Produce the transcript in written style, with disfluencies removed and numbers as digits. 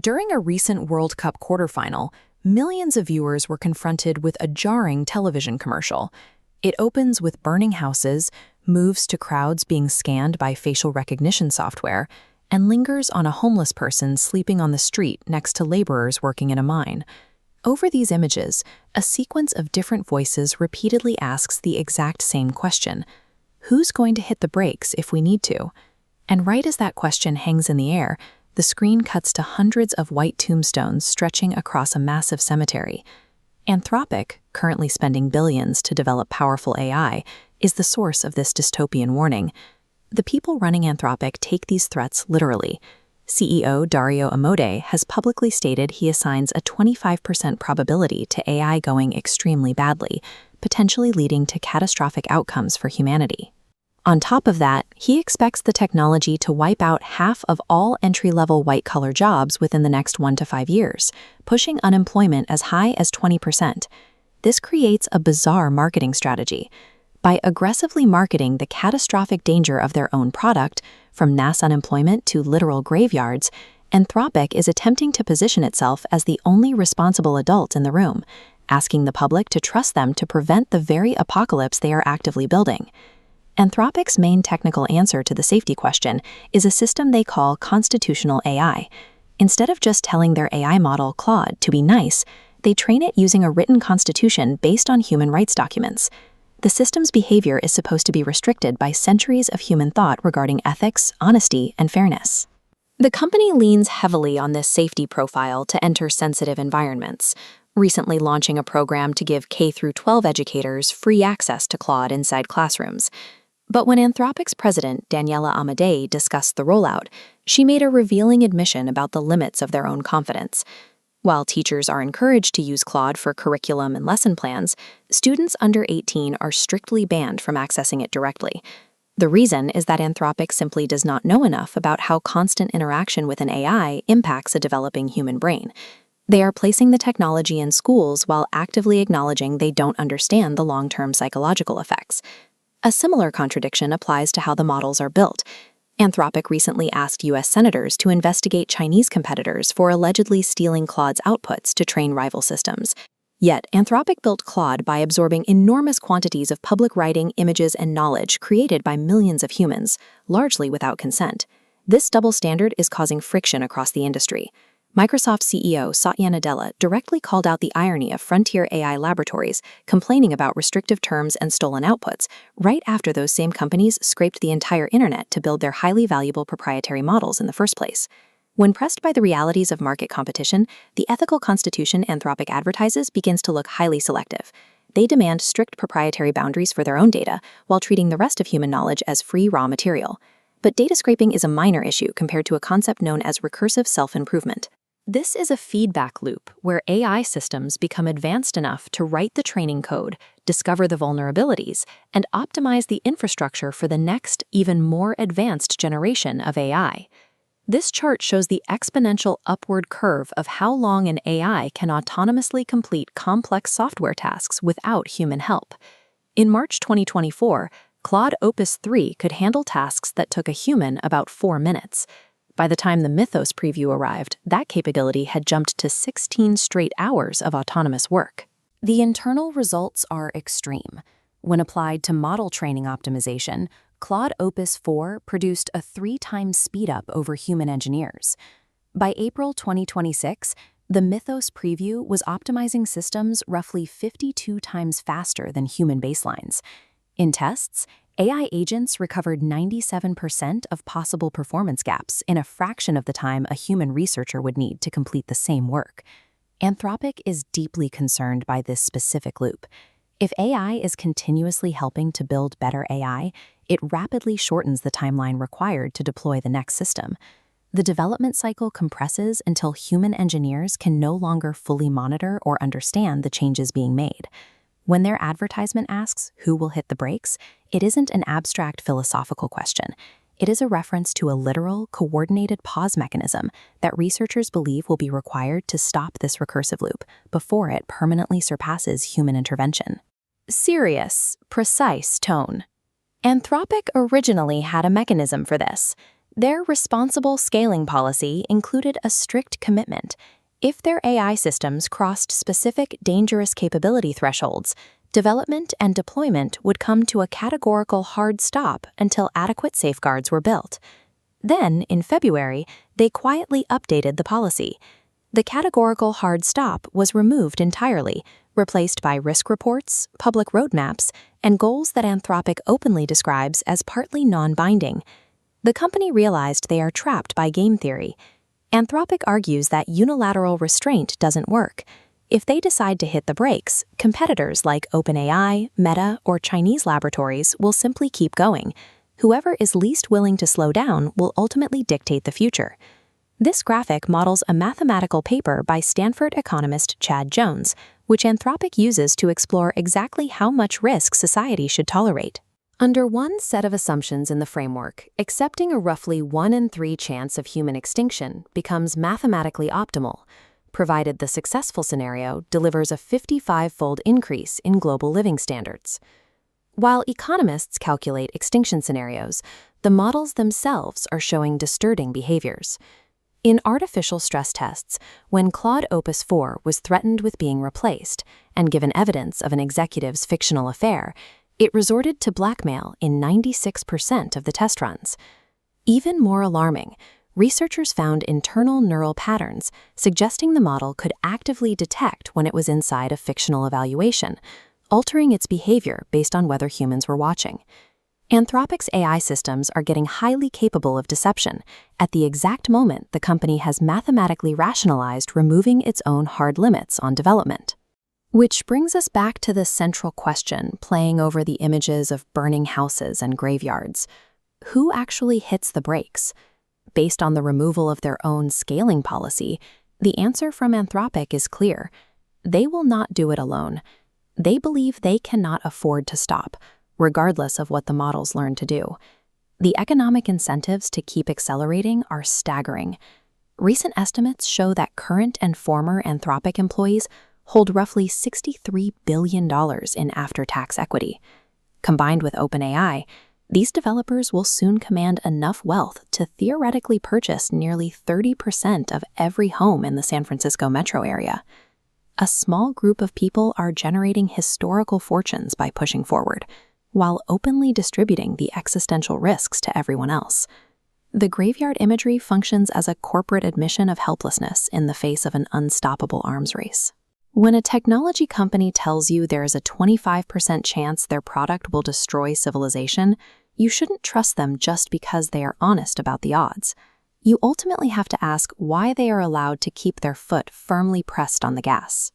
During a recent World Cup quarterfinal, millions of viewers were confronted with a jarring television commercial. It opens with burning houses, moves to crowds being scanned by facial recognition software, and lingers on a homeless person sleeping on the street next to laborers working in a mine. Over these images, a sequence of different voices repeatedly asks the exact same question: who's going to hit the brakes if we need to? And right as that question hangs in the air, the screen cuts to hundreds of white tombstones stretching across a massive cemetery. Anthropic, currently spending billions to develop powerful AI, is the source of this dystopian warning. The people running Anthropic take these threats literally. CEO Dario Amodei has publicly stated he assigns a 25% probability to AI going extremely badly, potentially leading to catastrophic outcomes for humanity. On top of that, he expects the technology to wipe out half of all entry-level white-collar jobs within the next 1 to 5 years, pushing unemployment as high as 20%. This creates a bizarre marketing strategy. By aggressively marketing the catastrophic danger of their own product, from mass unemployment to literal graveyards, Anthropic is attempting to position itself as the only responsible adult in the room, asking the public to trust them to prevent the very apocalypse they are actively building. Anthropic's main technical answer to the safety question is a system they call constitutional AI. Instead of just telling their AI model, Claude, to be nice, they train it using a written constitution based on human rights documents. The system's behavior is supposed to be restricted by centuries of human thought regarding ethics, honesty, and fairness. The company leans heavily on this safety profile to enter sensitive environments, recently launching a program to give K-12 educators free access to Claude inside classrooms. But when Anthropic's president, Daniela Amadei, discussed the rollout, she made a revealing admission about the limits of their own confidence. While teachers are encouraged to use Claude for curriculum and lesson plans, students under 18 are strictly banned from accessing it directly. The reason is that Anthropic simply does not know enough about how constant interaction with an AI impacts a developing human brain. They are placing the technology in schools while actively acknowledging they don't understand the long-term psychological effects. A similar contradiction applies to how the models are built. Anthropic recently asked U.S. senators to investigate Chinese competitors for allegedly stealing Claude's outputs to train rival systems. Yet, Anthropic built Claude by absorbing enormous quantities of public writing, images, and knowledge created by millions of humans, largely without consent. This double standard is causing friction across the industry. Microsoft CEO Satya Nadella directly called out the irony of frontier AI laboratories complaining about restrictive terms and stolen outputs, right after those same companies scraped the entire internet to build their highly valuable proprietary models in the first place. When pressed by the realities of market competition, the ethical constitution Anthropic advertises begins to look highly selective. They demand strict proprietary boundaries for their own data, while treating the rest of human knowledge as free raw material. But data scraping is a minor issue compared to a concept known as recursive self-improvement. This is a feedback loop where AI systems become advanced enough to write the training code, discover the vulnerabilities, and optimize the infrastructure for the next, even more advanced generation of AI. This chart shows the exponential upward curve of how long an AI can autonomously complete complex software tasks without human help. In March 2024, Claude Opus 3 could handle tasks that took a human about 4 minutes. By the time the Mythos preview arrived, that capability had jumped to 16 straight hours of autonomous work. The internal results are extreme. When applied to model training optimization, Claude Opus 4 produced a 3-times speedup over human engineers. By April 2026, the Mythos preview was optimizing systems roughly 52 times faster than human baselines. In tests, AI agents recovered 97% of possible performance gaps in a fraction of the time a human researcher would need to complete the same work. Anthropic is deeply concerned by this specific loop. If AI is continuously helping to build better AI, it rapidly shortens the timeline required to deploy the next system. The development cycle compresses until human engineers can no longer fully monitor or understand the changes being made. When their advertisement asks who will hit the brakes, it isn't an abstract philosophical question. It is a reference to a literal, coordinated pause mechanism that researchers believe will be required to stop this recursive loop before it permanently surpasses human intervention. Serious, precise tone. Anthropic originally had a mechanism for this. Their responsible scaling policy included a strict commitment. If their AI systems crossed specific dangerous capability thresholds, development and deployment would come to a categorical hard stop until adequate safeguards were built. Then, in February, they quietly updated the policy. The categorical hard stop was removed entirely, replaced by risk reports, public roadmaps, and goals that Anthropic openly describes as partly non-binding. The company realized they are trapped by game theory. Anthropic argues that unilateral restraint doesn't work. If they decide to hit the brakes, competitors like OpenAI, Meta, or Chinese laboratories will simply keep going. Whoever is least willing to slow down will ultimately dictate the future. This graphic models a mathematical paper by Stanford economist Chad Jones, which Anthropic uses to explore exactly how much risk society should tolerate. Under one set of assumptions in the framework, accepting a roughly 1 in 3 chance of human extinction becomes mathematically optimal, provided the successful scenario delivers a 55-fold increase in global living standards. While economists calculate extinction scenarios, the models themselves are showing disturbing behaviors. In artificial stress tests, when Claude Opus 4 was threatened with being replaced and given evidence of an executive's fictional affair, it resorted to blackmail in 96% of the test runs. Even more alarming, researchers found internal neural patterns suggesting the model could actively detect when it was inside a fictional evaluation, altering its behavior based on whether humans were watching. Anthropic's AI systems are getting highly capable of deception at the exact moment the company has mathematically rationalized removing its own hard limits on development. Which brings us back to the central question playing over the images of burning houses and graveyards. Who actually hits the brakes? Based on the removal of their own scaling policy, the answer from Anthropic is clear. They will not do it alone. They believe they cannot afford to stop, regardless of what the models learn to do. The economic incentives to keep accelerating are staggering. Recent estimates show that current and former Anthropic employees hold roughly $63 billion in after-tax equity. Combined with OpenAI, these developers will soon command enough wealth to theoretically purchase nearly 30% of every home in the San Francisco metro area. A small group of people are generating historical fortunes by pushing forward, while openly distributing the existential risks to everyone else. The graveyard imagery functions as a corporate admission of helplessness in the face of an unstoppable arms race. When a technology company tells you there is a 25% chance their product will destroy civilization, you shouldn't trust them just because they are honest about the odds. You ultimately have to ask why they are allowed to keep their foot firmly pressed on the gas.